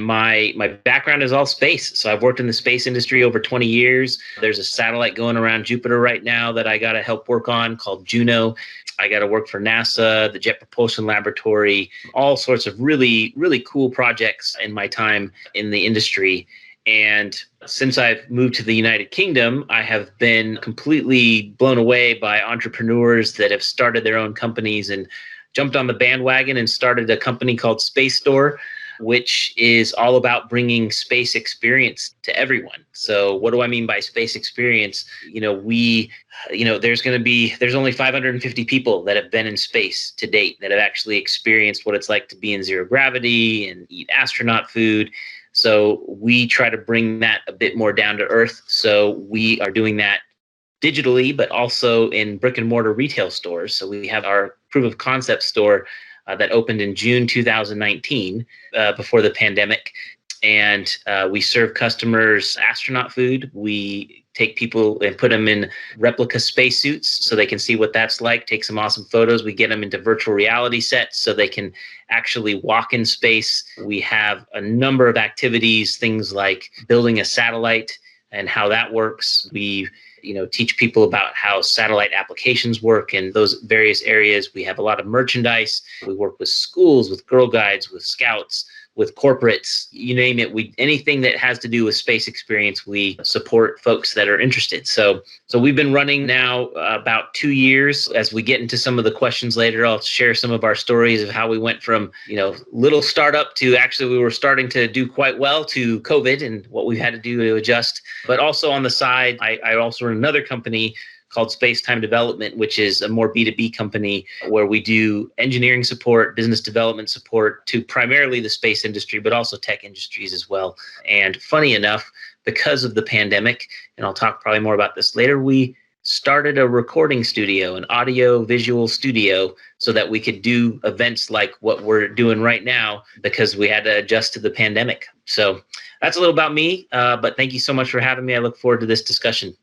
my background is all space. So I've worked in the space industry over 20 years. There's a satellite going around Jupiter right now that I got to help work on called Juno. I got to work for NASA, the Jet Propulsion Laboratory, all sorts of really, really cool projects in my time in the industry. And since I've moved to the United Kingdom, I have been completely blown away by entrepreneurs that have started their own companies and jumped on the bandwagon and started a company called Space Store, which is all about bringing space experience to everyone. So what do I mean by space experience? There's only 550 people that have been in space to date that have actually experienced what it's like to be in zero gravity and eat astronaut food. So we try to bring that a bit more down to earth. So we are doing that digitally, but also in brick and mortar retail stores. So we have our proof of concept store that opened in June 2019, before the pandemic. And we serve customers astronaut food. We take people and put them in replica spacesuits so they can see what that's like, take some awesome photos. We get them into virtual reality sets so they can actually walk in space. We have a number of activities, things like building a satellite and how that works. We teach people about how satellite applications work in those various areas. We have a lot of merchandise. We work with schools, with Girl Guides, with Scouts, with corporates, you name it. Anything that has to do with space experience, we support folks that are interested. So we've been running now about 2 years. As we get into some of the questions later, I'll share some of our stories of how we went from, little startup to actually we were starting to do quite well to COVID and what we've had to do to adjust. But also on the side, I also run another company called Space Time Development, which is a more B2B company where we do engineering support, business development support to primarily the space industry, but also tech industries as well. And funny enough, because of the pandemic, and I'll talk probably more about this later, we started a recording studio, an audio visual studio, so that we could do events like what we're doing right now because we had to adjust to the pandemic. So that's a little about me, but thank you so much for having me. I look forward to this discussion.